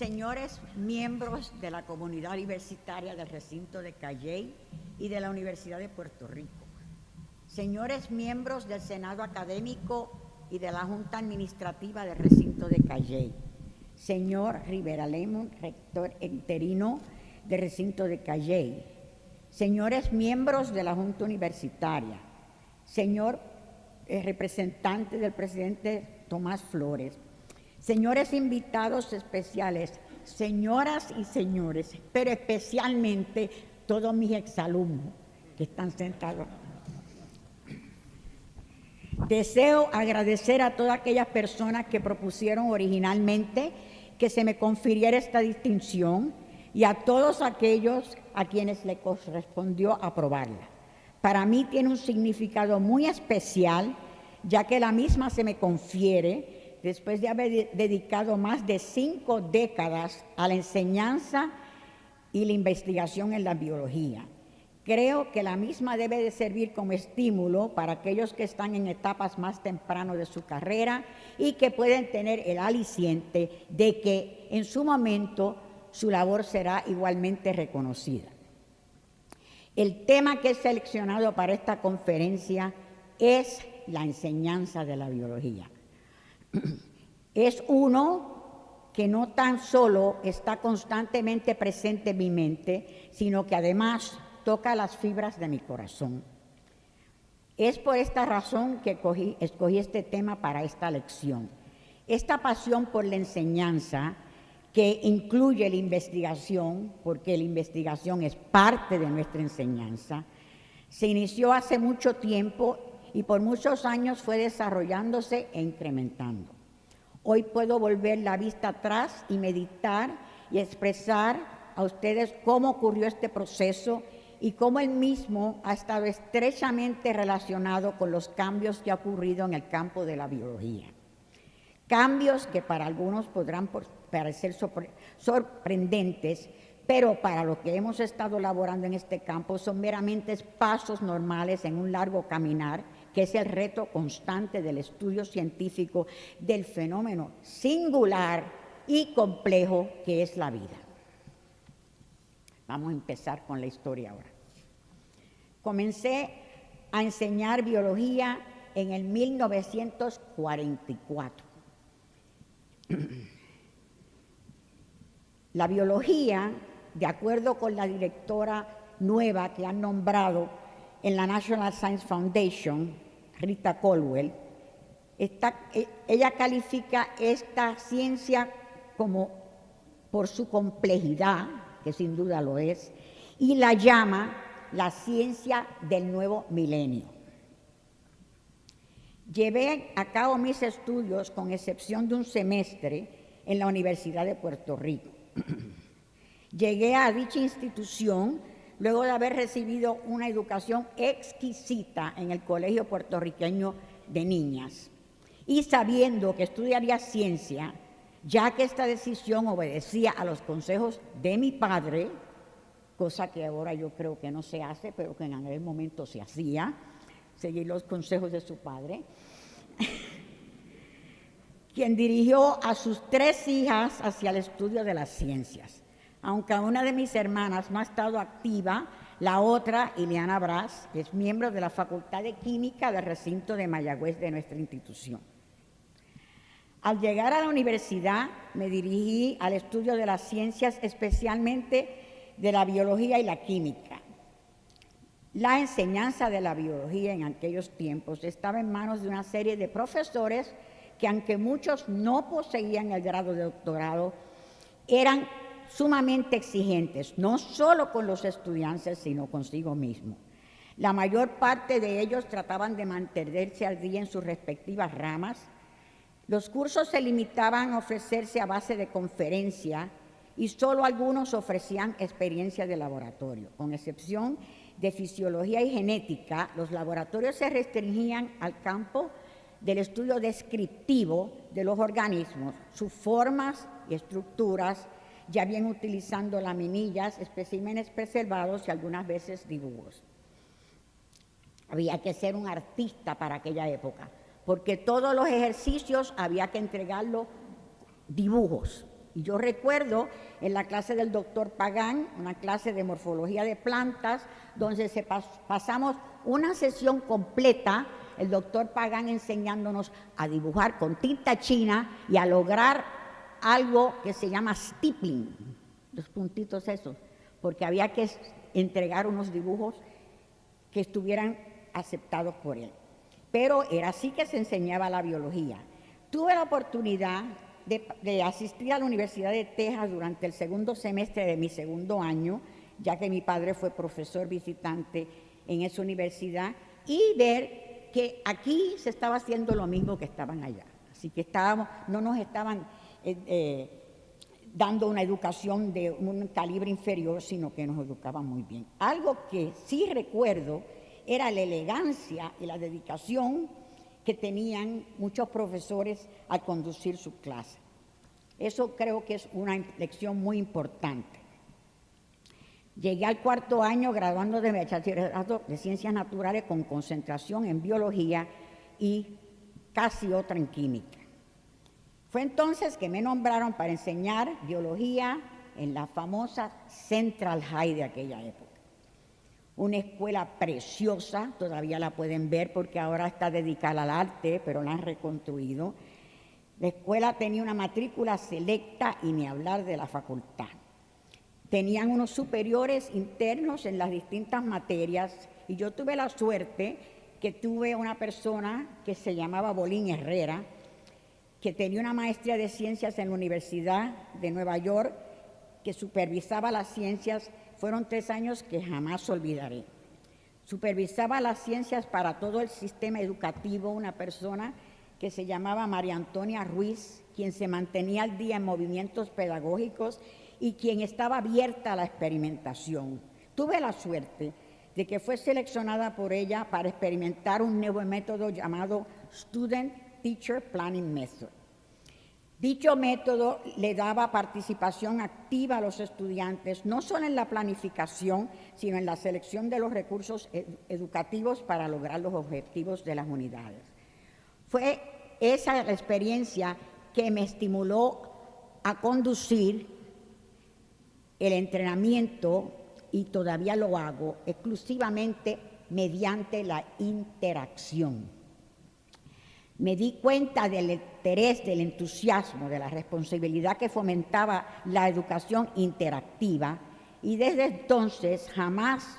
Señores miembros de la comunidad universitaria del recinto de Calley y de la Universidad de Puerto Rico, señores miembros del Senado Académico y de la Junta Administrativa del recinto de Calley, señor Rivera Lemon, rector interino del recinto de Calley, señores miembros de la Junta Universitaria, señor representante del presidente Tomás Flores, señores invitados especiales, señoras y señores, pero especialmente todos mis exalumnos que están sentados. Deseo agradecer a todas aquellas personas que propusieron originalmente que se me confiriera esta distinción y a todos aquellos a quienes le correspondió aprobarla. Para mí tiene un significado muy especial, ya que la misma se me confiere después de haber dedicado más de 5 décadas a la enseñanza y la investigación en la biología. Creo que la misma debe de servir como estímulo para aquellos que están en etapas más tempranas de su carrera y que pueden tener el aliciente de que en su momento su labor será igualmente reconocida. El tema que he seleccionado para esta conferencia es la enseñanza de la biología. Es uno que no tan solo está constantemente presente en mi mente, sino que además toca las fibras de mi corazón. Es por esta razón que escogí este tema para esta lección. Esta pasión por la enseñanza, que incluye la investigación, porque la investigación es parte de nuestra enseñanza, se inició hace mucho tiempo y por muchos años fue desarrollándose e incrementando. Hoy puedo volver la vista atrás y meditar y expresar a ustedes cómo ocurrió este proceso y cómo el mismo ha estado estrechamente relacionado con los cambios que han ocurrido en el campo de la biología. Cambios que para algunos podrán parecer sorprendentes, pero para los que hemos estado laborando en este campo son meramente pasos normales en un largo caminar, que es el reto constante del estudio científico del fenómeno singular y complejo que es la vida. Vamos a empezar con la historia ahora. Comencé a enseñar biología en el 1944. La biología, de acuerdo con la directora nueva que han nombrado en la National Science Foundation, Rita Colwell, ella califica esta ciencia como por su complejidad, que sin duda lo es, y la llama la ciencia del nuevo milenio. Llevé a cabo mis estudios, con excepción de un semestre, en la Universidad de Puerto Rico. Llegué a dicha institución luego de haber recibido una educación exquisita en el Colegio Puertorriqueño de Niñas y sabiendo que estudiaría ciencia, ya que esta decisión obedecía a los consejos de mi padre, cosa que ahora yo creo que no se hace, pero que en aquel momento se hacía, seguir los consejos de su padre, quien dirigió a sus 3 hijas hacia el estudio de las ciencias. Aunque una de mis hermanas no ha estado activa, la otra, Ileana Brás, que es miembro de la Facultad de Química del recinto de Mayagüez de nuestra institución. Al llegar a la universidad, me dirigí al estudio de las ciencias, especialmente de la biología y la química. La enseñanza de la biología en aquellos tiempos estaba en manos de una serie de profesores que, aunque muchos no poseían el grado de doctorado, eran sumamente exigentes, no solo con los estudiantes, sino consigo mismo. La mayor parte de ellos trataban de mantenerse al día en sus respectivas ramas. Los cursos se limitaban a ofrecerse a base de conferencia y solo algunos ofrecían experiencia de laboratorio. Con excepción de fisiología y genética, los laboratorios se restringían al campo del estudio descriptivo de los organismos, sus formas y estructuras, ya bien utilizando laminillas, especímenes preservados y algunas veces dibujos. Había que ser un artista para aquella época, porque todos los ejercicios había que entregarlos dibujos. Y yo recuerdo en la clase del doctor Pagán, una clase de morfología de plantas, donde pasamos una sesión completa, el doctor Pagán enseñándonos a dibujar con tinta china y a lograr algo que se llama stippling, los puntitos esos, porque había que entregar unos dibujos que estuvieran aceptados por él. Pero era así que se enseñaba la biología. Tuve la oportunidad de asistir a la Universidad de Texas durante el segundo semestre de mi segundo año, ya que mi padre fue profesor visitante en esa universidad, y ver que aquí se estaba haciendo lo mismo que estaban allá. Así que no nos estaban dando una educación de un calibre inferior, sino que nos educaban muy bien. Algo que sí recuerdo era la elegancia y la dedicación que tenían muchos profesores al conducir su clase. Eso creo que es una lección muy importante. Llegué al cuarto año graduando de bachillerato de Ciencias Naturales con concentración en Biología y casi otra en Química. Fue entonces que me nombraron para enseñar Biología en la famosa Central High de aquella época. Una escuela preciosa, todavía la pueden ver porque ahora está dedicada al arte, pero la han reconstruido. La escuela tenía una matrícula selecta y ni hablar de la facultad. Tenían unos superiores internos en las distintas materias y yo tuve la suerte que tuve una persona que se llamaba Bolín Herrera, que tenía una maestría de ciencias en la Universidad de Nueva York, que supervisaba las ciencias. Fueron 3 años que jamás olvidaré. Supervisaba las ciencias para todo el sistema educativo, una persona que se llamaba María Antonia Ruiz, quien se mantenía al día en movimientos pedagógicos y quien estaba abierta a la experimentación. Tuve la suerte de que fue seleccionada por ella para experimentar un nuevo método llamado Student Teacher Planning Method. Dicho método le daba participación activa a los estudiantes, no solo en la planificación, sino en la selección de los recursos educativos para lograr los objetivos de las unidades. Fue esa la experiencia que me estimuló a conducir el entrenamiento, y todavía lo hago, exclusivamente mediante la interacción. Me di cuenta del interés, del entusiasmo, de la responsabilidad que fomentaba la educación interactiva, y desde entonces jamás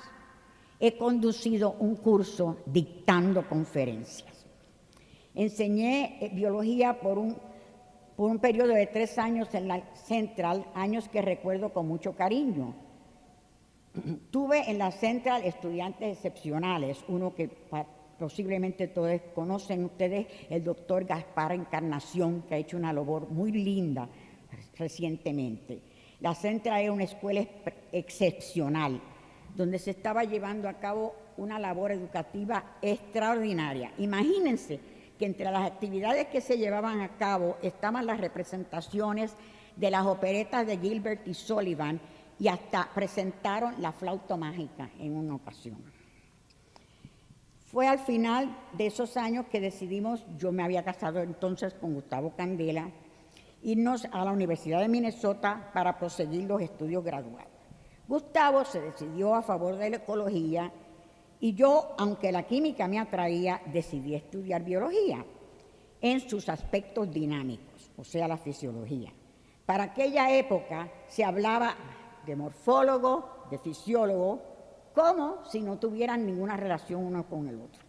he conducido un curso dictando conferencias. Enseñé biología por un periodo de 3 años en la Central, años que recuerdo con mucho cariño. Tuve en la Central estudiantes excepcionales, uno que posiblemente todos conocen ustedes, el doctor Gaspar Encarnación, que ha hecho una labor muy linda recientemente. La Central era una escuela excepcional, donde se estaba llevando a cabo una labor educativa extraordinaria. Imagínense que entre las actividades que se llevaban a cabo estaban las representaciones de las operetas de Gilbert y Sullivan, y hasta presentaron la flauta mágica en una ocasión. Fue al final de esos años que decidimos, yo me había casado entonces con Gustavo Candela, irnos a la Universidad de Minnesota para proseguir los estudios graduados. Gustavo se decidió a favor de la ecología y yo, aunque la química me atraía, decidí estudiar biología en sus aspectos dinámicos, o sea, la fisiología. Para aquella época se hablaba de morfólogo, de fisiólogo, como si no tuvieran ninguna relación uno con el otro.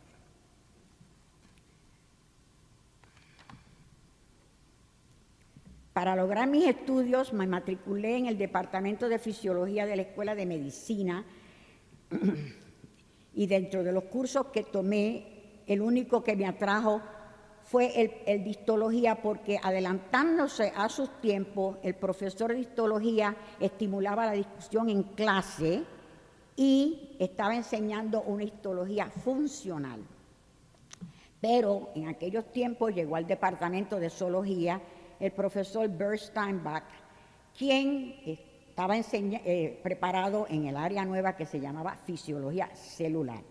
Para lograr mis estudios me matriculé en el Departamento de Fisiología de la Escuela de Medicina y dentro de los cursos que tomé, el único que me atrajo fue el de histología, porque adelantándose a sus tiempos, el profesor de histología estimulaba la discusión en clase y estaba enseñando una histología funcional. Pero en aquellos tiempos llegó al departamento de zoología el profesor Bert Steinbach, quien estaba preparado en el área nueva que se llamaba fisiología celular.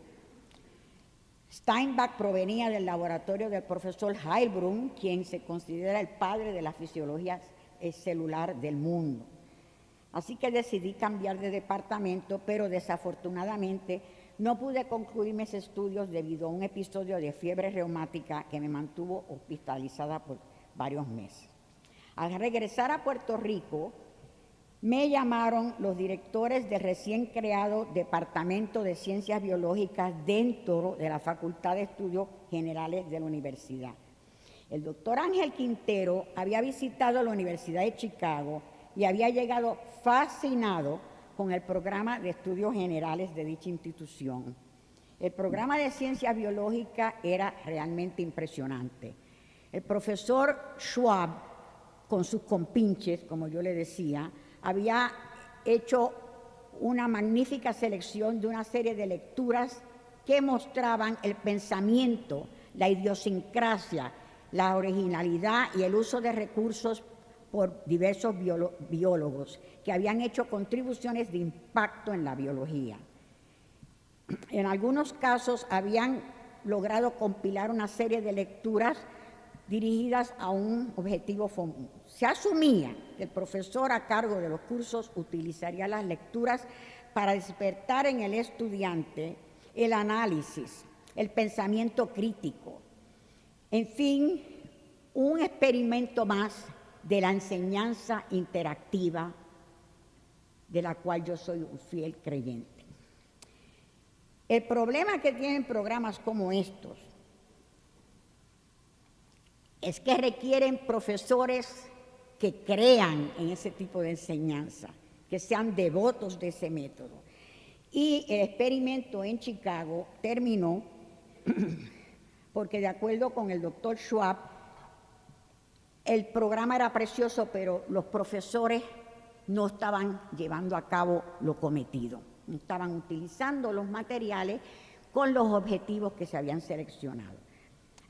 Steinbach provenía del laboratorio del profesor Heilbrunn, quien se considera el padre de la fisiología celular del mundo. Así que decidí cambiar de departamento, pero desafortunadamente no pude concluir mis estudios debido a un episodio de fiebre reumática que me mantuvo hospitalizada por varios meses. Al regresar a Puerto Rico, me llamaron los directores del recién creado Departamento de Ciencias Biológicas dentro de la Facultad de Estudios Generales de la universidad. El doctor Ángel Quintero había visitado la Universidad de Chicago y había llegado fascinado con el programa de estudios generales de dicha institución. El programa de ciencias biológicas era realmente impresionante. El profesor Schwab, con sus compinches, como yo le decía, había hecho una magnífica selección de una serie de lecturas que mostraban el pensamiento, la idiosincrasia, la originalidad y el uso de recursos por diversos biólogos que habían hecho contribuciones de impacto en la biología. En algunos casos habían logrado compilar una serie de lecturas dirigidas a un objetivo común. Se asumía que el profesor a cargo de los cursos utilizaría las lecturas para despertar en el estudiante el análisis, el pensamiento crítico, en fin, un experimento más de la enseñanza interactiva de la cual yo soy un fiel creyente. El problema que tienen programas como estos es que requieren profesores que crean en ese tipo de enseñanza, que sean devotos de ese método. Y el experimento en Chicago terminó porque, de acuerdo con el doctor Schwab, el programa era precioso, pero los profesores no estaban llevando a cabo lo cometido, no estaban utilizando los materiales con los objetivos que se habían seleccionado.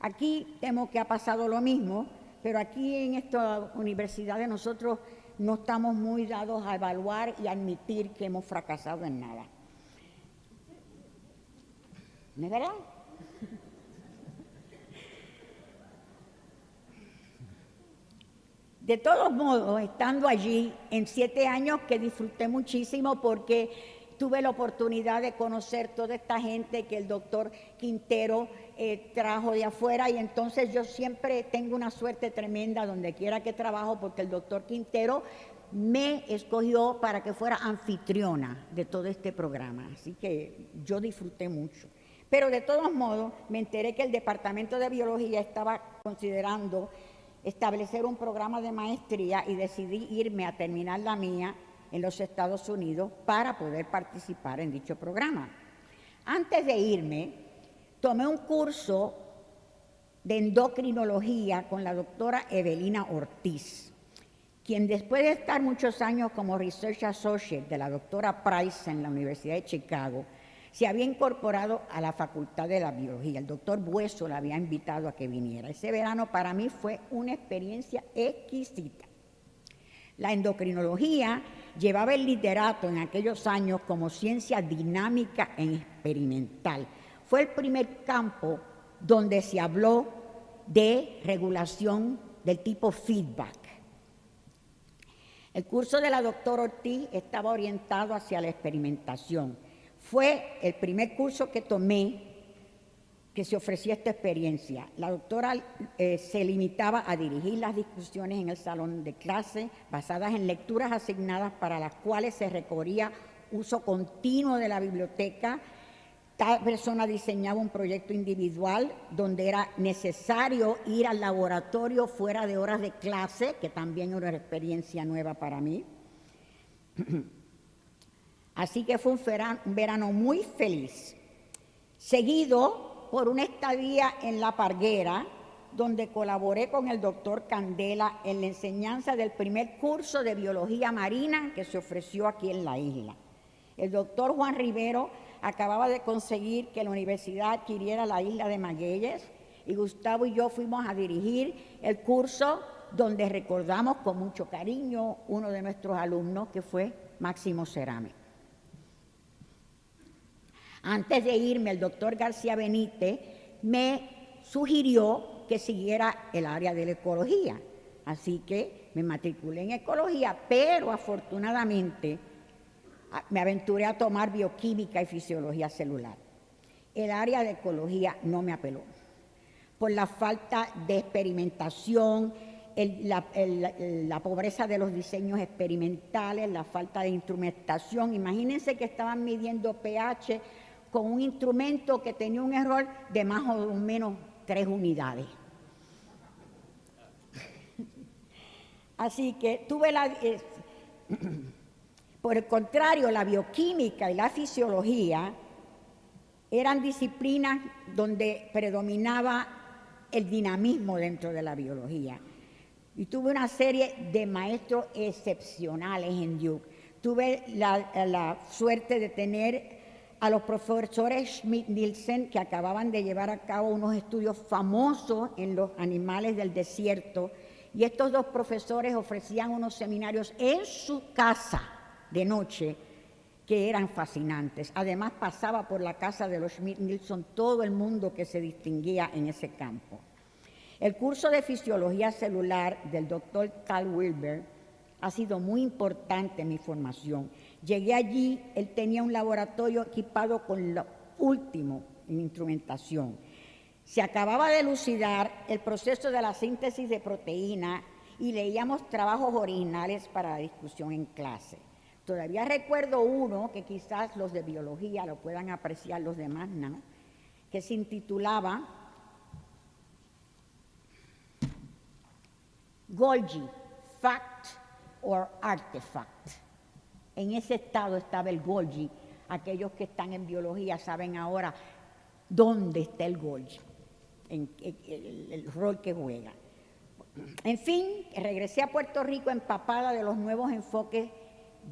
Aquí temo que ha pasado lo mismo, pero aquí en esta universidad de nosotros no estamos muy dados a evaluar y a admitir que hemos fracasado en nada. ¿No es verdad? De todos modos, estando allí en 7 años que disfruté muchísimo porque tuve la oportunidad de conocer toda esta gente que el doctor Quintero trajo de afuera, y entonces yo siempre tengo una suerte tremenda donde quiera que trabajo porque el doctor Quintero me escogió para que fuera anfitriona de todo este programa, así que yo disfruté mucho. Pero de todos modos me enteré que el Departamento de Biología estaba considerando establecer un programa de maestría y decidí irme a terminar la mía en los Estados Unidos para poder participar en dicho programa. Antes de irme, tomé un curso de endocrinología con la doctora Evelina Ortiz, quien después de estar muchos años como Research Associate de la doctora Price en la Universidad de Chicago, se había incorporado a la Facultad de la Biología. El doctor Bueso la había invitado a que viniera. Ese verano para mí fue una experiencia exquisita. La endocrinología llevaba el liderato en aquellos años como ciencia dinámica e experimental. Fue el primer campo donde se habló de regulación del tipo feedback. El curso de la doctora Ortiz estaba orientado hacia la experimentación. Fue el primer curso que tomé que se ofrecía esta experiencia. La doctora se limitaba a dirigir las discusiones en el salón de clase basadas en lecturas asignadas para las cuales se requería uso continuo de la biblioteca. Cada persona diseñaba un proyecto individual donde era necesario ir al laboratorio fuera de horas de clase, que también era una experiencia nueva para mí. Así que fue un verano muy feliz, seguido por una estadía en La Parguera, donde colaboré con el doctor Candela en la enseñanza del primer curso de biología marina que se ofreció aquí en la isla. El doctor Juan Rivero acababa de conseguir que la universidad adquiriera la isla de Magueyes y Gustavo y yo fuimos a dirigir el curso donde recordamos con mucho cariño uno de nuestros alumnos que fue Máximo Cerame. Antes de irme, el doctor García Benítez me sugirió que siguiera el área de la ecología. Así que me matriculé en ecología, pero afortunadamente me aventuré a tomar bioquímica y fisiología celular. El área de ecología no me apeló, por la falta de experimentación, la pobreza de los diseños experimentales, la falta de instrumentación. Imagínense que estaban midiendo pH con un instrumento que tenía un error de más o menos 3 unidades. Así que por el contrario, la bioquímica y la fisiología eran disciplinas donde predominaba el dinamismo dentro de la biología. Y tuve una serie de maestros excepcionales en Duke. Tuve la suerte de tener a los profesores Schmidt-Nielsen, que acababan de llevar a cabo unos estudios famosos en los animales del desierto, y estos dos profesores ofrecían unos seminarios en su casa de noche que eran fascinantes. Además, pasaba por la casa de los Schmidt-Nielsen todo el mundo que se distinguía en ese campo. El curso de fisiología celular del doctor Carl Wilber ha sido muy importante en mi formación. Llegué allí, él tenía un laboratorio equipado con lo último en instrumentación. Se acababa de elucidar el proceso de la síntesis de proteína y leíamos trabajos originales para la discusión en clase. Todavía recuerdo uno que quizás los de biología lo puedan apreciar, los demás no, que se intitulaba Golgi, Fact or Artifact. En ese estado estaba el Golgi. Aquellos que están en biología saben ahora dónde está el Golgi, en el rol que juega. En fin, regresé a Puerto Rico empapada de los nuevos enfoques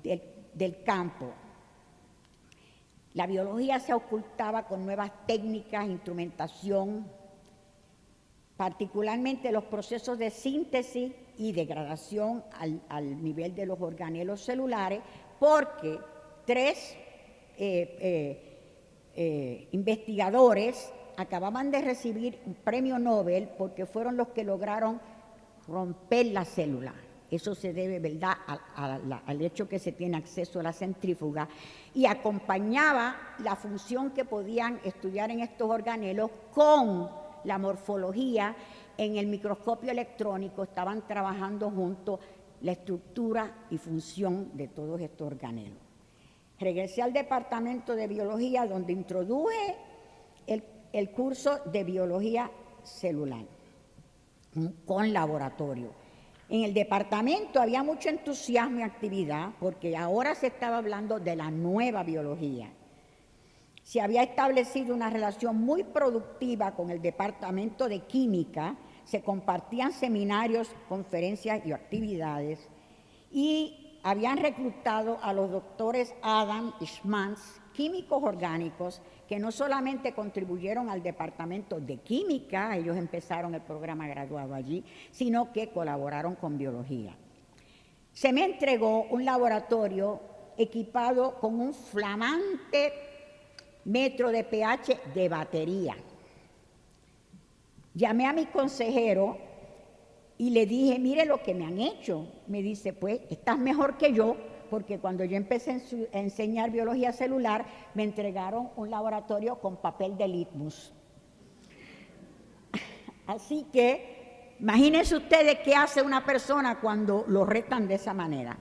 del campo. La biología se ocultaba con nuevas técnicas, instrumentación, particularmente los procesos de síntesis y degradación al nivel de los organelos celulares, porque 3 investigadores acababan de recibir un premio Nobel porque fueron los que lograron romper la célula. Eso se debe, ¿verdad?, al hecho que se tiene acceso a la centrífuga, y acompañaba la función que podían estudiar en estos organelos con la morfología. En el microscopio electrónico estaban trabajando juntos la estructura y función de todos estos organelos. Regresé al departamento de biología, donde introduje el curso de biología celular con laboratorio. En el departamento había mucho entusiasmo y actividad, porque ahora se estaba hablando de la nueva biología. Se había establecido una relación muy productiva con el departamento de química, se compartían seminarios, conferencias y actividades, y habían reclutado a los doctores Adam y Schmantz, químicos orgánicos, que no solamente contribuyeron al departamento de química, ellos empezaron el programa graduado allí, sino que colaboraron con biología. Se me entregó un laboratorio equipado con un flamante metro de pH de batería. Llamé a mi consejero y le dije, mire lo que me han hecho. Me dice, pues, estás mejor que yo, porque cuando yo empecé a enseñar biología celular, me entregaron un laboratorio con papel de litmus. Así que, imagínense ustedes qué hace una persona cuando lo retan de esa manera.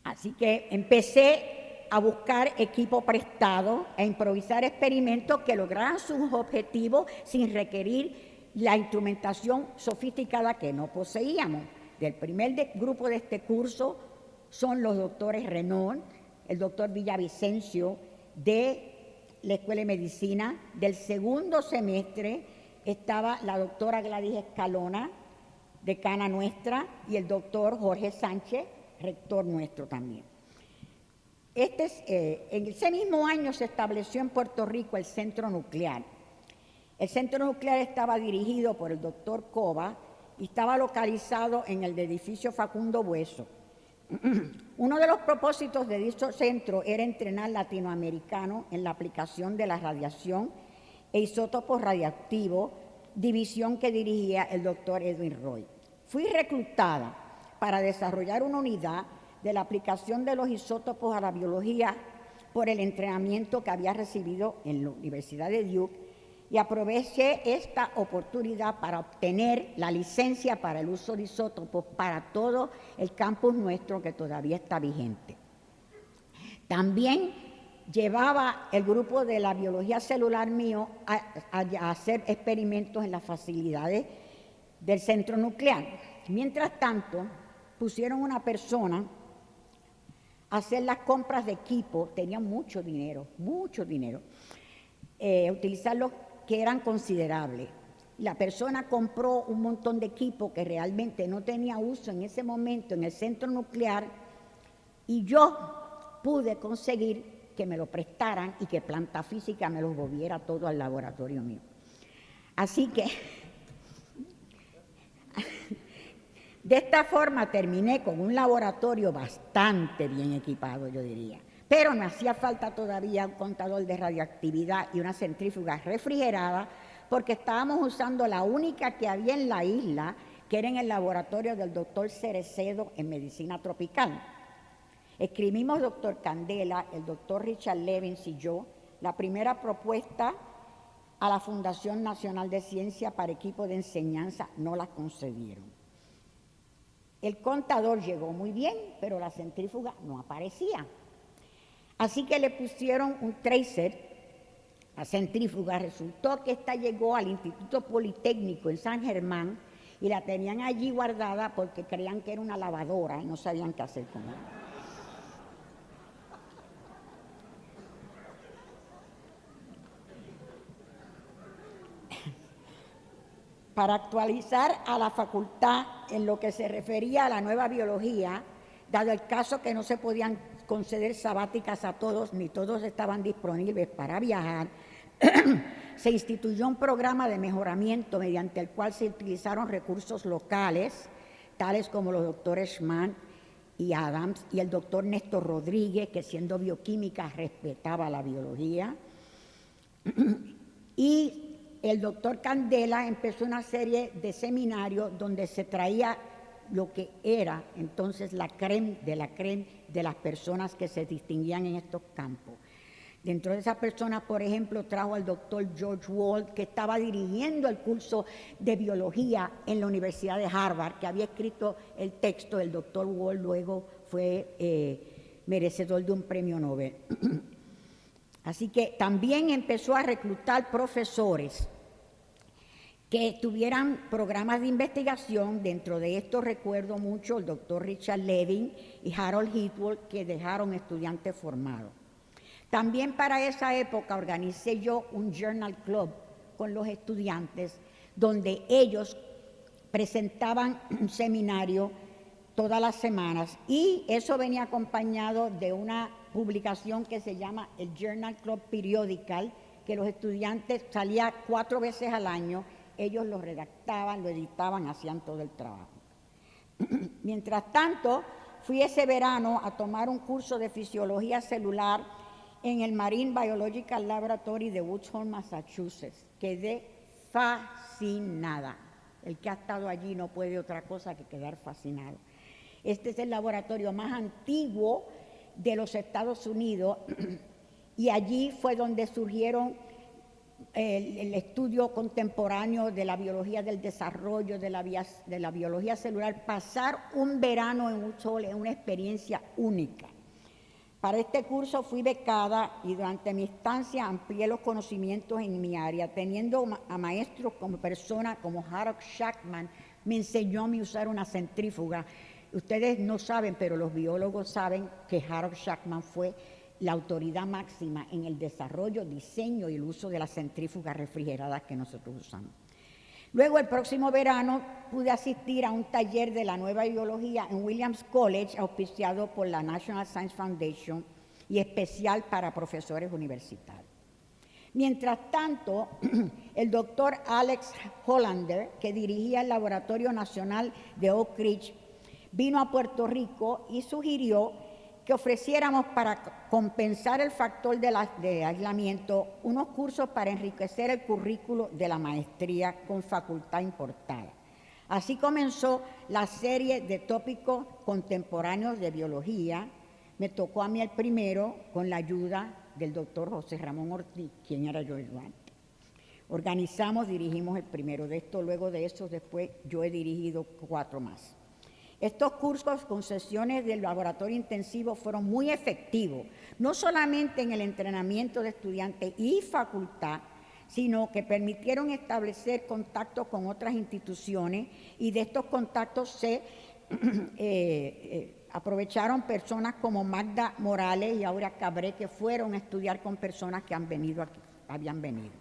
Así que empecé a buscar equipo prestado, a improvisar experimentos que lograran sus objetivos sin requerir la instrumentación sofisticada que no poseíamos. Del primer grupo de este curso son los doctores Renault, el doctor Villavicencio de la Escuela de Medicina. Del segundo semestre estaba la doctora Gladys Escalona, decana nuestra, y el doctor Jorge Sánchez, rector nuestro también. En ese mismo año se estableció en Puerto Rico el Centro Nuclear. El Centro Nuclear estaba dirigido por el doctor Cova y estaba localizado en el edificio Facundo Bueso. Uno de los propósitos de dicho centro era entrenar latinoamericanos en la aplicación de la radiación e isótopos radiactivos división que dirigía el doctor Edwin Roy. Fui reclutada para desarrollar una unidad de la aplicación de los isótopos a la biología por el entrenamiento que había recibido en la Universidad de Duke, y aproveché esta oportunidad para obtener la licencia para el uso de isótopos para todo el campus nuestro, que todavía está vigente. También llevaba el grupo de la biología celular mío a hacer experimentos en las facilidades del centro nuclear. Mientras tanto, pusieron una persona a hacer las compras de equipo, tenían mucho dinero, utilizarlos que eran considerables. La persona compró un montón de equipo que realmente no tenía uso en ese momento en el centro nuclear, y yo pude conseguir que me lo prestaran y que Planta Física me los volviera todo al laboratorio mío. Así que de esta forma terminé con un laboratorio bastante bien equipado, yo diría. Pero me hacía falta todavía un contador de radioactividad y una centrífuga refrigerada, porque estábamos usando la única que había en la isla, que era en el laboratorio del doctor Cerecedo en medicina tropical. Escribimos, doctor Candela, el doctor Richard Levins y yo, la primera propuesta a la Fundación Nacional de Ciencia para equipo de enseñanza. No la concedieron. El contador llegó muy bien, pero la centrífuga no aparecía. Así que le pusieron un tracer a centrífuga. Resultó que esta llegó al Instituto Politécnico en San Germán y la tenían allí guardada porque creían que era una lavadora y no sabían qué hacer con ella. Para actualizar a la facultad en lo que se refería a la nueva biología, dado el caso que no se podían conceder sabáticas a todos, ni todos estaban disponibles para viajar, se instituyó un programa de mejoramiento mediante el cual se utilizaron recursos locales, tales como los doctores Schmann y Adams, y el doctor Néstor Rodríguez, que siendo bioquímica respetaba la biología, y el doctor Candela empezó una serie de seminarios donde se traía lo que era entonces la crème de las personas que se distinguían en estos campos. Dentro de esas personas, por ejemplo, trajo al doctor George Wald, que estaba dirigiendo el curso de biología en la Universidad de Harvard, que había escrito el texto. El doctor Wald luego fue merecedor de un premio Nobel. Así que también empezó a reclutar profesores que tuvieran programas de investigación. Dentro de esto recuerdo mucho el doctor Richard Levin y Harold Hitwell, que dejaron estudiantes formados. También para esa época organicé yo un journal club con los estudiantes, donde ellos presentaban un seminario todas las semanas, y eso venía acompañado de una publicación que se llama el Journal Club Periodical, que los estudiantes salía 4 veces al año. Ellos lo redactaban, lo editaban, hacían todo el trabajo. Mientras tanto, fui ese verano a tomar un curso de fisiología celular en el Marine Biological Laboratory de Woods Hole, Massachusetts. Quedé fascinada. El que ha estado allí no puede otra cosa que quedar fascinado. Este es el laboratorio más antiguo de los Estados Unidos y allí fue donde surgieron el estudio contemporáneo de la biología del desarrollo, de la biología celular. Pasar un verano en Woods Hole es una experiencia única. Para este curso fui becada y durante mi estancia amplié los conocimientos en mi área, teniendo a maestros como personas como Harold Shackman. Me enseñó a mí usar una centrífuga. Ustedes no saben, pero los biólogos saben que Harold Shackman fue la autoridad máxima en el desarrollo, diseño y el uso de las centrífugas refrigeradas que nosotros usamos. Luego, el próximo verano, pude asistir a un taller de la nueva biología en Williams College, auspiciado por la National Science Foundation y especial para profesores universitarios. Mientras tanto, el doctor Alex Hollander, que dirigía el Laboratorio Nacional de Oak Ridge, vino a Puerto Rico y sugirió que ofreciéramos para compensar el factor de aislamiento unos cursos para enriquecer el currículo de la maestría con facultad importada. Así comenzó la serie de tópicos contemporáneos de biología. Me tocó a mí el primero con la ayuda del doctor José Ramón Ortiz, quien era yo antes. Organizamos, dirigimos el primero de esto, luego de eso, después yo he dirigido 4 más. Estos cursos con sesiones del laboratorio intensivo fueron muy efectivos, no solamente en el entrenamiento de estudiantes y facultad, sino que permitieron establecer contactos con otras instituciones y de estos contactos se aprovecharon personas como Magda Morales y Aura Cabré, que fueron a estudiar con personas que habían venido.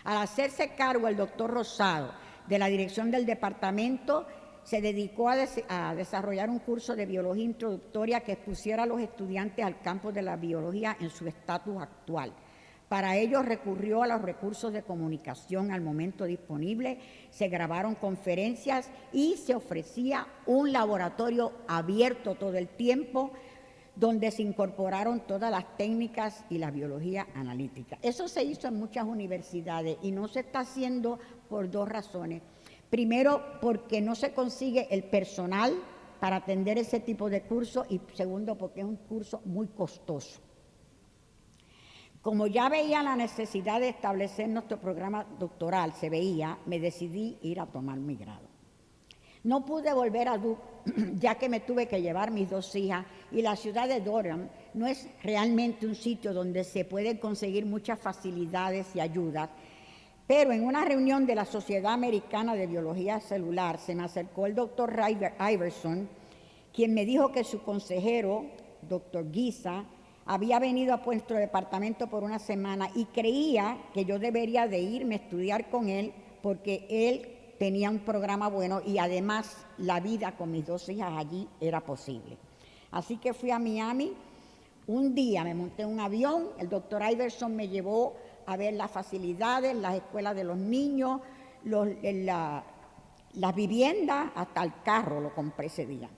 Al hacerse cargo el doctor Rosado de la dirección del departamento, se dedicó a desarrollar un curso de biología introductoria que expusiera a los estudiantes al campo de la biología en su estatus actual. Para ello recurrió a los recursos de comunicación al momento disponible, se grabaron conferencias y se ofrecía un laboratorio abierto todo el tiempo donde se incorporaron todas las técnicas y la biología analítica. Eso se hizo en muchas universidades y no se está haciendo por 2 razones. Primero, porque no se consigue el personal para atender ese tipo de cursos y segundo, porque es un curso muy costoso. Como ya veía la necesidad de establecer nuestro programa doctoral, me decidí ir a tomar mi grado. No pude volver a Duke, ya que me tuve que llevar mis 2 hijas, y la ciudad de Durham no es realmente un sitio donde se pueden conseguir muchas facilidades y ayudas, pero en una reunión de la Sociedad Americana de Biología Celular se me acercó el doctor Iverson, quien me dijo que su consejero, doctor Guisa, había venido a nuestro departamento por una semana y creía que yo debería de irme a estudiar con él porque él tenía un programa bueno y además la vida con mis 2 hijas allí era posible. Así que fui a Miami. Un día me monté en un avión, el doctor Iverson me llevó a ver las facilidades, las escuelas de los niños, las viviendas, hasta el carro lo compré ese día.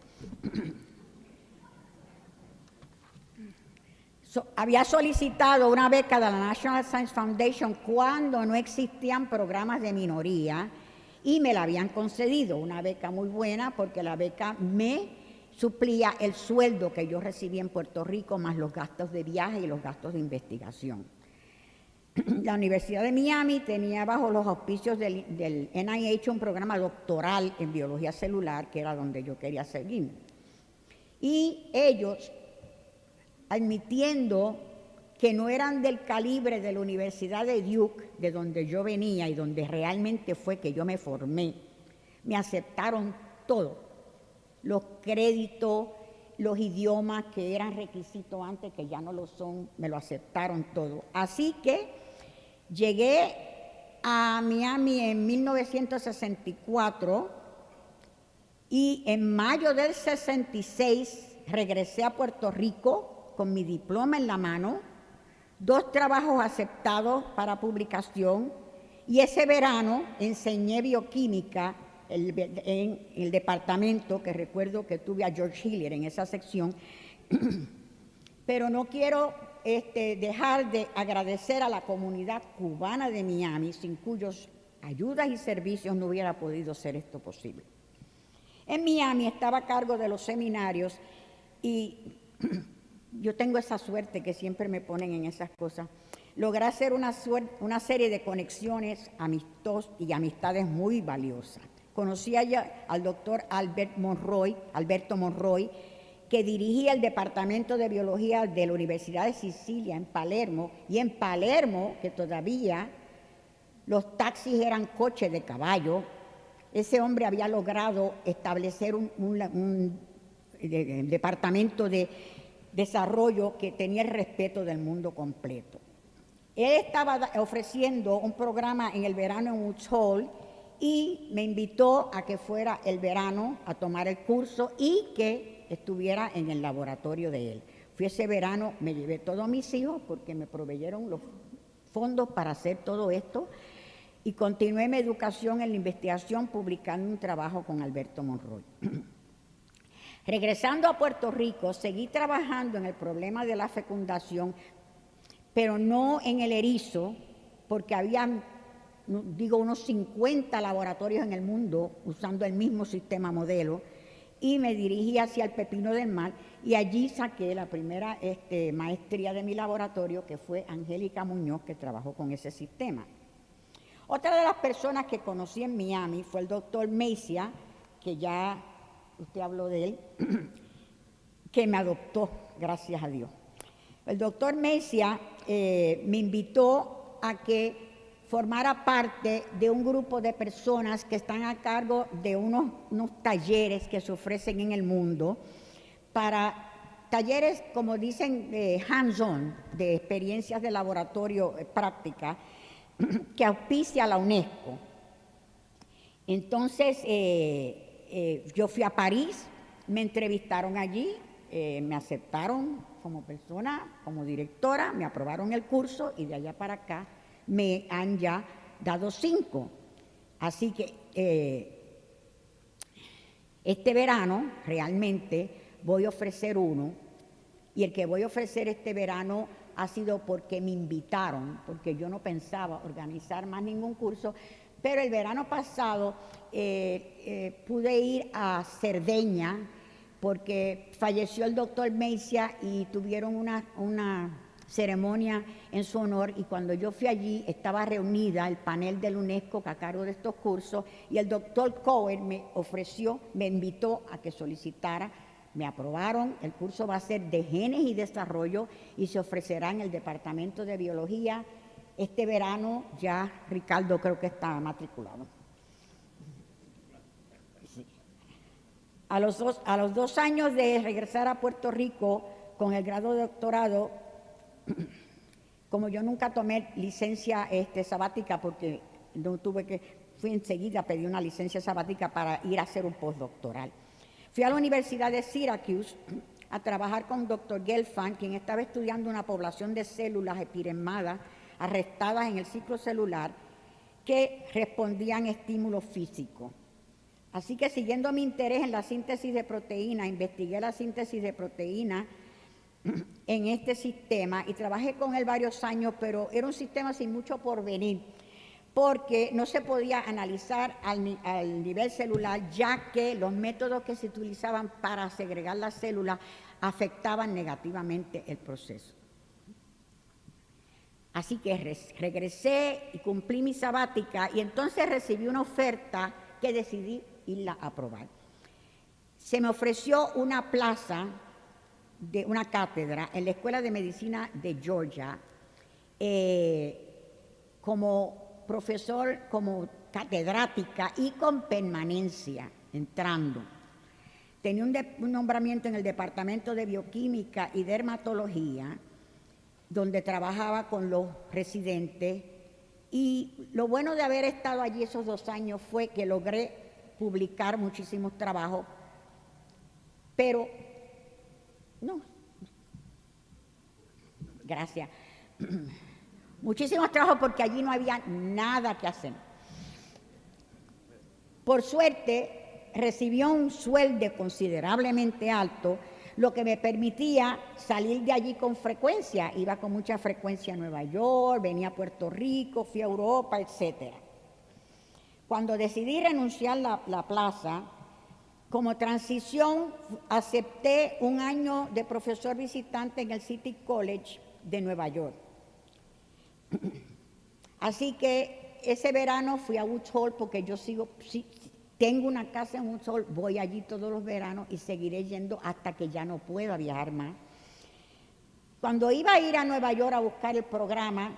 Había solicitado una beca de la National Science Foundation cuando no existían programas de minoría y me la habían concedido, una beca muy buena porque la beca me suplía el sueldo que yo recibía en Puerto Rico más los gastos de viaje y los gastos de investigación. La Universidad de Miami tenía bajo los auspicios del NIH un programa doctoral en biología celular, que era donde yo quería seguir. Y ellos, admitiendo que no eran del calibre de la Universidad de Duke, de donde yo venía y donde realmente fue que yo me formé, me aceptaron todo, los créditos, los idiomas que eran requisitos antes, que ya no lo son, me lo aceptaron todo. Así que llegué a Miami en 1964 y en mayo del 66 regresé a Puerto Rico con mi diploma en la mano, 2 trabajos aceptados para publicación y ese verano enseñé bioquímica en el departamento, que recuerdo que tuve a George Hiller en esa sección, pero no quiero dejar de agradecer a la comunidad cubana de Miami, sin cuyos ayudas y servicios no hubiera podido ser esto posible. En Miami estaba a cargo de los seminarios y yo tengo esa suerte que siempre me ponen en esas cosas. Logré hacer una serie de conexiones y amistades muy valiosas. Conocí allá al doctor Alberto Monroy, que dirigía el Departamento de Biología de la Universidad de Sicilia en Palermo, y en Palermo, que todavía los taxis eran coches de caballo, ese hombre había logrado establecer un departamento de desarrollo que tenía el respeto del mundo completo. Él estaba ofreciendo un programa en el verano en Woods Hole y me invitó a que fuera el verano a tomar el curso y que estuviera en el laboratorio de él. Fui ese verano, me llevé todos mis hijos porque me proveyeron los fondos para hacer todo esto y continué mi educación en la investigación publicando un trabajo con Alberto Monroy. Regresando a Puerto Rico, seguí trabajando en el problema de la fecundación, pero no en el erizo, porque había, digo, unos 50 laboratorios en el mundo usando el mismo sistema modelo, y me dirigí hacia el Pepino del Mar, y allí saqué la primera maestría de mi laboratorio, que fue Angélica Muñoz, que trabajó con ese sistema. Otra de las personas que conocí en Miami fue el doctor Mesia, que ya usted habló de él, que me adoptó, gracias a Dios. El doctor Mesia me invitó a que formara parte de un grupo de personas que están a cargo de unos talleres que se ofrecen en el mundo, para talleres, como dicen, hands-on, de experiencias de laboratorio práctica, que auspicia la UNESCO. Entonces, yo fui a París, me entrevistaron allí, me aceptaron como persona, como directora, me aprobaron el curso y de allá para acá me han ya dado 5. Así que este verano realmente voy a ofrecer uno, y el que voy a ofrecer este verano ha sido porque me invitaron, porque yo no pensaba organizar más ningún curso, pero el verano pasado pude ir a Cerdeña porque falleció el doctor Meisia y tuvieron una ceremonia en su honor, y cuando yo fui allí estaba reunida el panel del UNESCO a cargo de estos cursos, y el doctor Cohen me invitó a que solicitara. Me aprobaron, el curso va a ser de genes y desarrollo y se ofrecerá en el Departamento de Biología. Este verano ya Ricardo creo que está matriculado. Sí. A los 2 años de regresar a Puerto Rico con el grado de doctorado, como yo nunca tomé licencia sabática, porque no fui enseguida a pedir una licencia sabática para ir a hacer un postdoctoral. Fui a la Universidad de Syracuse a trabajar con el doctor Gelfand, quien estaba estudiando una población de células epiremadas arrestadas en el ciclo celular que respondían a estímulos físicos. Así que, siguiendo mi interés en la síntesis de proteínas, investigué la síntesis de proteínas en este sistema y trabajé con él varios años, pero era un sistema sin mucho porvenir, porque no se podía analizar al nivel celular, ya que los métodos que se utilizaban para segregar las células afectaban negativamente el proceso. Así que regresé y cumplí mi sabática, y entonces recibí una oferta que decidí irla a probar. Se me ofreció una plaza de una cátedra en la Escuela de Medicina de Georgia como profesor, como catedrática y con permanencia entrando. Tenía un nombramiento en el Departamento de Bioquímica y Dermatología, donde trabajaba con los residentes, y lo bueno de haber estado allí esos 2 años fue que logré publicar muchísimos trabajos, pero no, gracias. Muchísimos trabajos porque allí no había nada que hacer. Por suerte, recibí un sueldo considerablemente alto, lo que me permitía salir de allí con frecuencia. Iba con mucha frecuencia a Nueva York, venía a Puerto Rico, fui a Europa, etc. Cuando decidí renunciar la plaza, como transición acepté un año de profesor visitante en el City College de Nueva York. Así que ese verano fui a Woods Hole, porque yo tengo una casa en Woods Hole, voy allí todos los veranos y seguiré yendo hasta que ya no pueda viajar más. Cuando iba a ir a Nueva York a buscar el programa,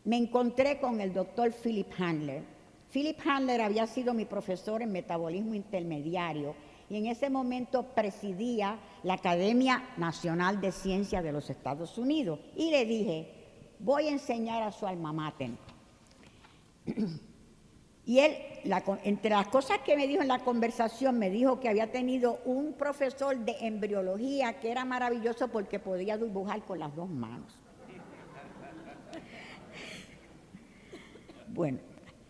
me encontré con el doctor Philip Handler. Philip Handler había sido mi profesor en metabolismo intermediario y en ese momento presidía la Academia Nacional de Ciencias de los Estados Unidos. Y le dije, voy a enseñar a su alma mater. Y él, entre las cosas que me dijo en la conversación, me dijo que había tenido un profesor de embriología que era maravilloso porque podía dibujar con las 2 manos. Bueno,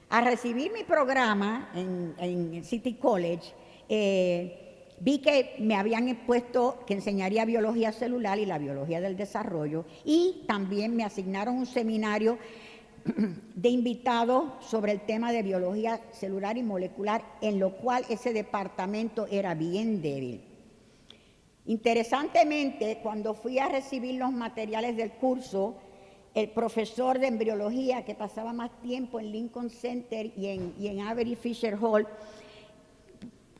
al recibir mi programa en City College, vi que me habían puesto que enseñaría biología celular y la biología del desarrollo, y también me asignaron un seminario de invitados sobre el tema de biología celular y molecular, en lo cual ese departamento era bien débil. Interesantemente, cuando fui a recibir los materiales del curso, el profesor de embriología, que pasaba más tiempo en Lincoln Center y en Avery Fisher Hall,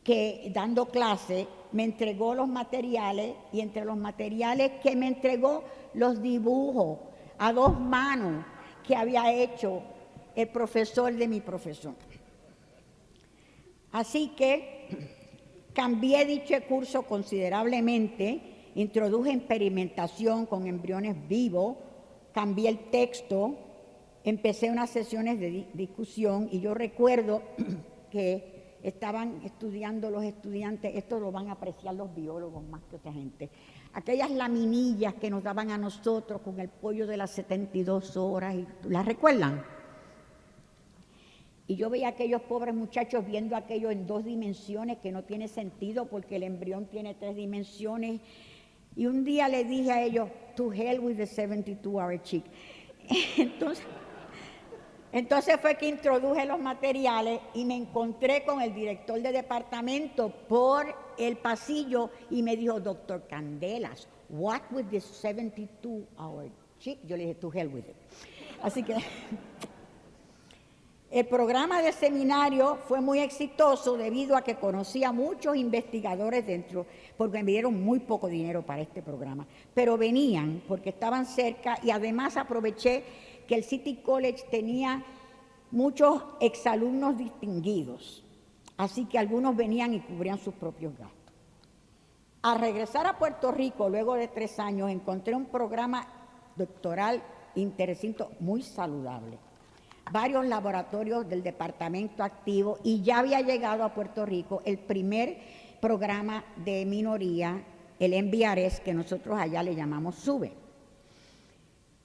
que dando clase, me entregó los materiales, y entre los materiales que me entregó, los dibujos a 2 manos que había hecho el profesor de mi profesor. Así que cambié dicho curso considerablemente, introduje experimentación con embriones vivos, cambié el texto, empecé unas sesiones de discusión, y yo recuerdo que estaban estudiando los estudiantes, esto lo van a apreciar los biólogos más que otra gente, aquellas laminillas que nos daban a nosotros con el pollo de las 72 horas, ¿las recuerdan? Y yo veía a aquellos pobres muchachos viendo aquello en 2 dimensiones, que no tiene sentido porque el embrión tiene 3 dimensiones. Y un día le dije a ellos, to hell with the 72-hour chick. Entonces fue que introduje los materiales y me encontré con el director de departamento por el pasillo y me dijo, doctor Candelas, what with this 72-hour chick? Yo le dije, to hell with it. Así que el programa de seminario fue muy exitoso debido a que conocí a muchos investigadores dentro, porque me dieron muy poco dinero para este programa, pero venían porque estaban cerca, y además aproveché que el City College tenía muchos exalumnos distinguidos, así que algunos venían y cubrían sus propios gastos. Al regresar a Puerto Rico, luego de 3 años, encontré un programa doctoral interesante, muy saludable, varios laboratorios del departamento activo, y ya había llegado a Puerto Rico el primer programa de minoría, el MBRS, que nosotros allá le llamamos SUBE.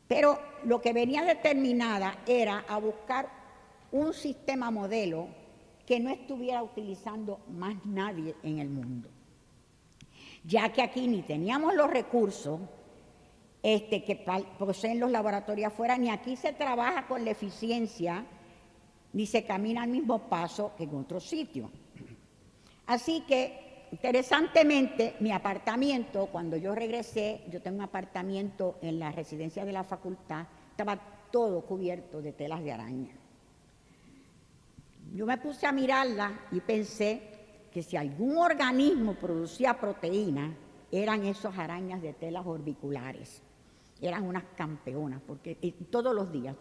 Pero lo que venía determinada era a buscar un sistema modelo que no estuviera utilizando más nadie en el mundo, ya que aquí ni teníamos los recursos que poseen los laboratorios afuera, ni aquí se trabaja con la eficiencia, ni se camina al mismo paso que en otros sitios. Así que, interesantemente, mi apartamento, cuando yo regresé, yo tengo un apartamento en la residencia de la facultad, estaba todo cubierto de telas de araña. Yo me puse a mirarla y pensé que si algún organismo producía proteína, eran esas arañas de telas orbiculares. Eran unas campeonas, porque todos los días.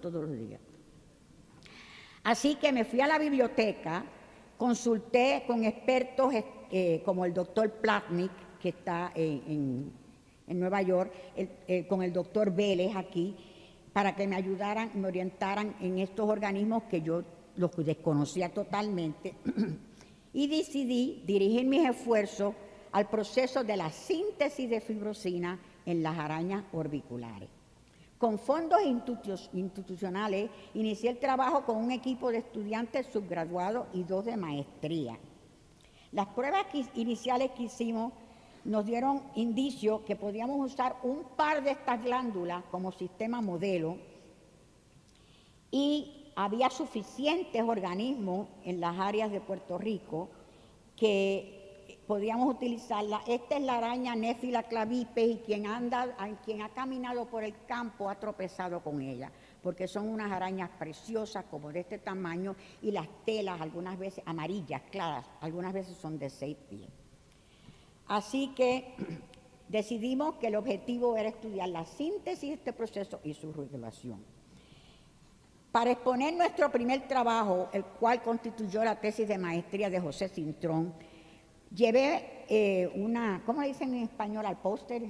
Así que me fui a la biblioteca, consulté con expertos como el doctor Platnick, que está en Nueva York, con el doctor Vélez aquí, para que me ayudaran, me orientaran en estos organismos que yo los desconocía totalmente, y decidí dirigir mis esfuerzos al proceso de la síntesis de fibrosina en las arañas orbiculares. Con fondos institucionales, inicié el trabajo con un equipo de estudiantes subgraduados y 2 de maestría. Las pruebas iniciales que hicimos nos dieron indicios que podíamos usar un par de estas glándulas como sistema modelo, y había suficientes organismos en las áreas de Puerto Rico que podíamos utilizarla. Esta es la araña Nephila clavipes, y quien ha caminado por el campo ha tropezado con ella, porque son unas arañas preciosas como de este tamaño, y las telas algunas veces amarillas, claras, algunas veces son de 6 pies. Así que decidimos que el objetivo era estudiar la síntesis de este proceso y su regulación. Para exponer nuestro primer trabajo, el cual constituyó la tesis de maestría de José Cintrón, llevé ¿cómo le dicen en español al póster?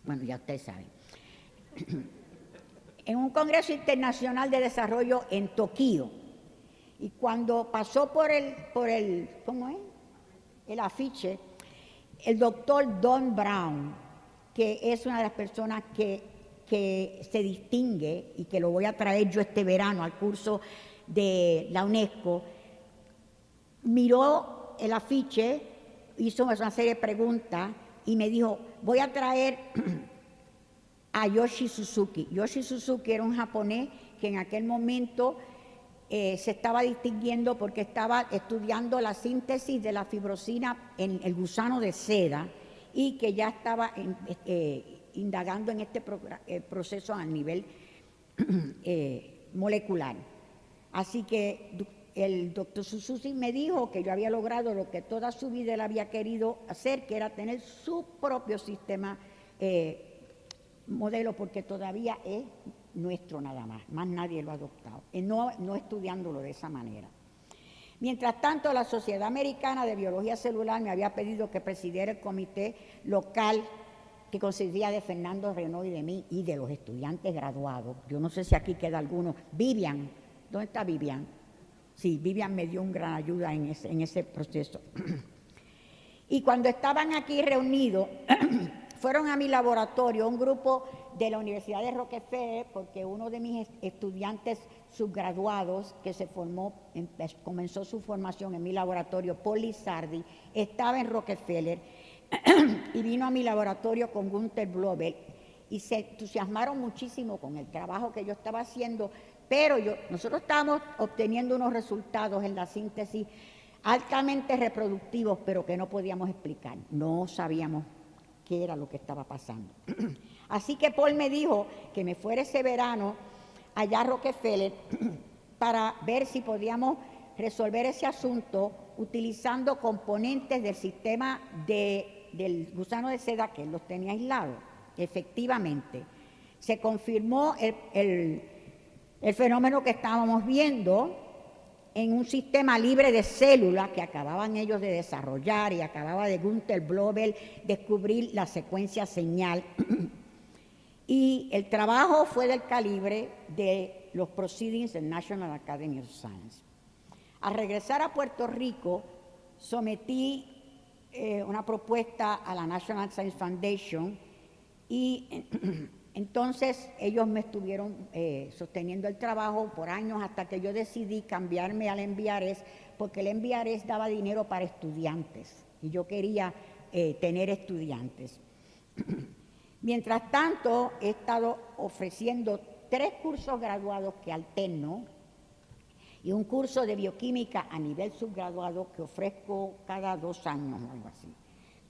Bueno, ya ustedes saben. En un Congreso Internacional de Desarrollo en Tokio. Y cuando pasó por el ¿cómo es? El afiche, el doctor Don Brown, que es una de las personas que se distingue, y que lo voy a traer yo este verano al curso de la UNESCO, miró el afiche, hizo una serie de preguntas y me dijo, voy a traer a Yoshi Suzuki. Yoshi Suzuki era un japonés que en aquel momento se estaba distinguiendo porque estaba estudiando la síntesis de la fibrosina en el gusano de seda y que ya estaba indagando en este proceso a nivel molecular. Así que el doctor Suzuki me dijo que yo había logrado lo que toda su vida él había querido hacer, que era tener su propio sistema modelo, porque todavía es nuestro nada más nadie lo ha adoptado, no estudiándolo de esa manera. Mientras tanto, la Sociedad Americana de Biología Celular me había pedido que presidiera el comité local que consistía de Fernando Renaud y de mí y de los estudiantes graduados. Yo no sé si aquí queda alguno. Vivian, ¿dónde está Vivian? Sí, Vivian me dio una gran ayuda en ese proceso. Y cuando estaban aquí reunidos, fueron a mi laboratorio un grupo de la Universidad de Rockefeller, porque uno de mis estudiantes subgraduados que se formó, comenzó su formación en mi laboratorio, Paul Lizardi, estaba en Rockefeller y vino a mi laboratorio con Gunther Blobel y se entusiasmaron muchísimo con el trabajo que yo estaba haciendo, pero nosotros estábamos obteniendo unos resultados en la síntesis altamente reproductivos, pero que no podíamos explicar, no sabíamos qué era lo que estaba pasando. Así que Paul me dijo que me fuera ese verano allá a Rockefeller para ver si podíamos resolver ese asunto utilizando componentes del sistema del gusano de seda que él los tenía aislados. Efectivamente, se confirmó el fenómeno que estábamos viendo en un sistema libre de células que acababan ellos de desarrollar y acababa de Gunther Blobel descubrir la secuencia señal. Y el trabajo fue del calibre de los proceedings del National Academy of Science. Al regresar a Puerto Rico, sometí una propuesta a la National Science Foundation y entonces ellos me estuvieron sosteniendo el trabajo por años hasta que yo decidí cambiarme al MBRS, porque el MBRS daba dinero para estudiantes y yo quería tener estudiantes. Mientras tanto, he estado ofreciendo 3 cursos graduados que alterno y un curso de bioquímica a nivel subgraduado que ofrezco cada 2 años o algo así.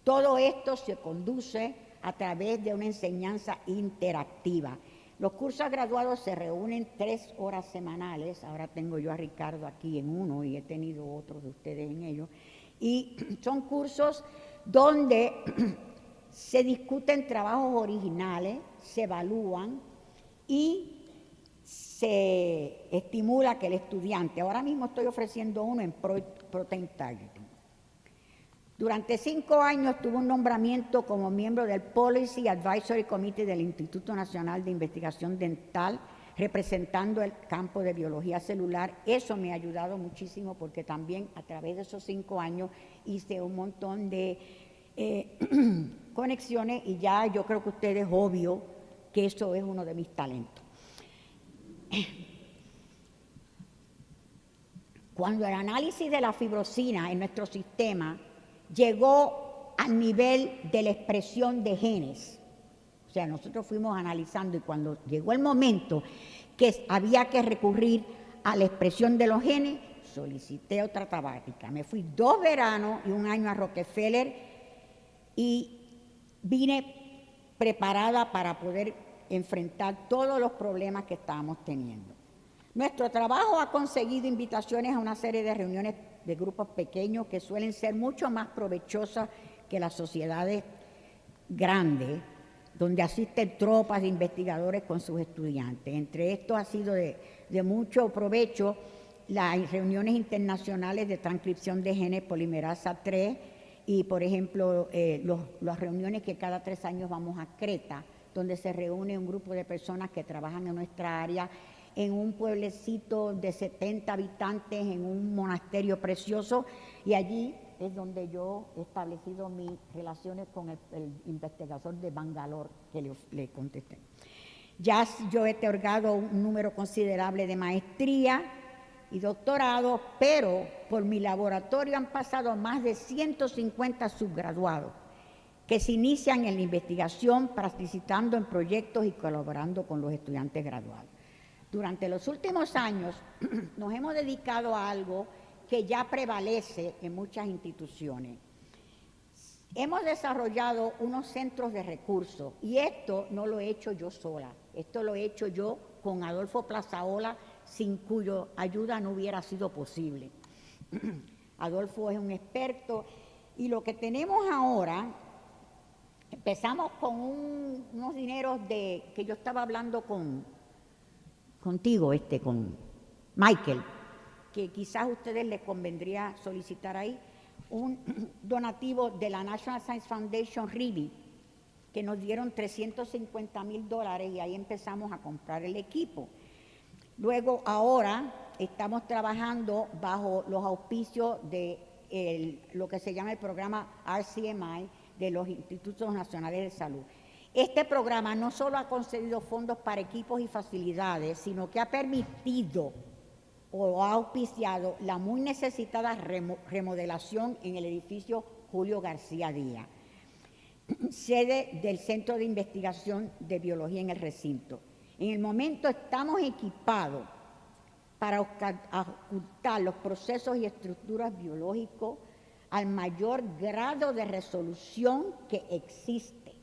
Todo esto se conduce a través de una enseñanza interactiva. Los cursos graduados se reúnen 3 horas semanales. Ahora tengo yo a Ricardo aquí en uno y he tenido otros de ustedes en ellos. Y son cursos donde se discuten trabajos originales, se evalúan y se estimula que el estudiante, ahora mismo estoy ofreciendo uno en Protein Targeting. Durante 5 años tuve un nombramiento como miembro del Policy Advisory Committee del Instituto Nacional de Investigación Dental, representando el campo de biología celular. Eso me ha ayudado muchísimo porque también a través de esos 5 años hice un montón de conexiones y ya yo creo que ustedes es obvio que eso es uno de mis talentos. Cuando el análisis de la fibrosina en nuestro sistema llegó al nivel de la expresión de genes, o sea, nosotros fuimos analizando y cuando llegó el momento que había que recurrir a la expresión de los genes, solicité otra temática. Me fui 2 veranos y 1 año a Rockefeller y vine preparada para poder enfrentar todos los problemas que estábamos teniendo. Nuestro trabajo ha conseguido invitaciones a una serie de reuniones de grupos pequeños que suelen ser mucho más provechosas que las sociedades grandes, donde asisten tropas de investigadores con sus estudiantes. Entre estos ha sido de mucho provecho las reuniones internacionales de transcripción de genes polimerasa 3 y, por ejemplo, las reuniones que cada 3 años vamos a Creta, donde se reúne un grupo de personas que trabajan en nuestra área en un pueblecito de 70 habitantes, en un monasterio precioso, y allí es donde yo he establecido mis relaciones con el investigador de Bangalore, que le contesté. Ya yo he otorgado un número considerable de maestría y doctorado, pero por mi laboratorio han pasado más de 150 subgraduados que se inician en la investigación, participando en proyectos y colaborando con los estudiantes graduados. Durante los últimos años nos hemos dedicado a algo que ya prevalece en muchas instituciones. Hemos desarrollado unos centros de recursos y esto no lo he hecho yo sola, esto lo he hecho yo con Adolfo Plazaola, sin cuya ayuda no hubiera sido posible. Adolfo es un experto y lo que tenemos ahora, empezamos con unos dineros que yo estaba hablando contigo, con Michael, que quizás a ustedes les convendría solicitar ahí, un donativo de la National Science Foundation RIBI, que nos dieron $350,000 y ahí empezamos a comprar el equipo. Luego, ahora estamos trabajando bajo los auspicios de lo que se llama el programa RCMI de los Institutos Nacionales de Salud. Este programa no solo ha concedido fondos para equipos y facilidades, sino que ha permitido o ha auspiciado la muy necesitada remodelación en el edificio Julio García Díaz, sede del Centro de Investigación de Biología en el recinto. En el momento estamos equipados para ocultar los procesos y estructuras biológicos al mayor grado de resolución que existe.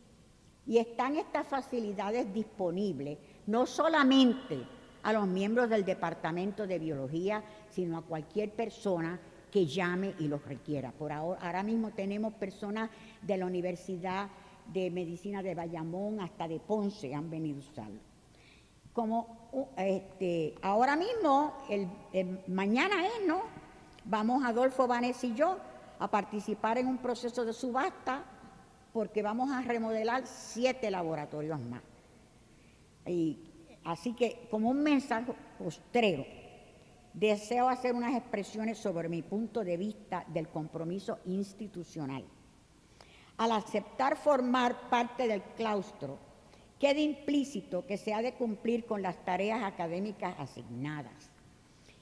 Y están estas facilidades disponibles no solamente a los miembros del Departamento de Biología, sino a cualquier persona que llame y los requiera. Ahora mismo tenemos personas de la Universidad de Medicina de Bayamón hasta de Ponce han venido a usarlo. Ahora mismo, mañana ¿no? Vamos Adolfo, Vanessa y yo a participar en un proceso de subasta porque vamos a remodelar 7 laboratorios más. Así que, como un mensaje postrero, deseo hacer unas expresiones sobre mi punto de vista del compromiso institucional. Al aceptar formar parte del claustro, queda implícito que se ha de cumplir con las tareas académicas asignadas.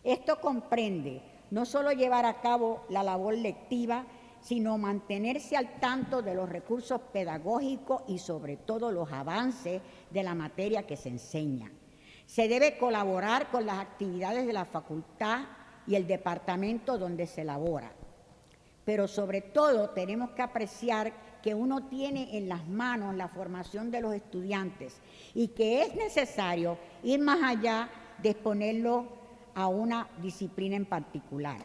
Esto comprende no solo llevar a cabo la labor lectiva, sino mantenerse al tanto de los recursos pedagógicos y sobre todo los avances de la materia que se enseña. Se debe colaborar con las actividades de la facultad y el departamento donde se elabora. Pero sobre todo tenemos que apreciar que uno tiene en las manos la formación de los estudiantes y que es necesario ir más allá de exponerlo a una disciplina en particular.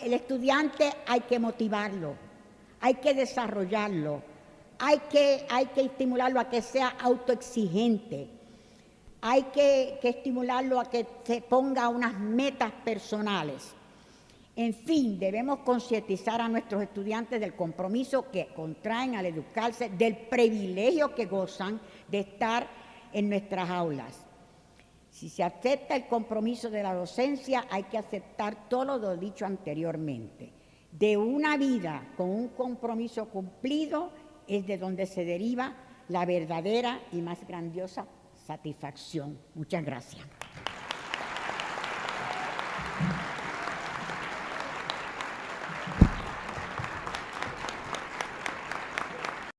El estudiante hay que motivarlo, hay que desarrollarlo, hay que estimularlo a que sea autoexigente, hay que estimularlo a que se ponga unas metas personales. En fin, debemos concientizar a nuestros estudiantes del compromiso que contraen al educarse, del privilegio que gozan de estar en nuestras aulas. Si se acepta el compromiso de la docencia, hay que aceptar todo lo dicho anteriormente. De una vida con un compromiso cumplido es de donde se deriva la verdadera y más grandiosa satisfacción. Muchas gracias.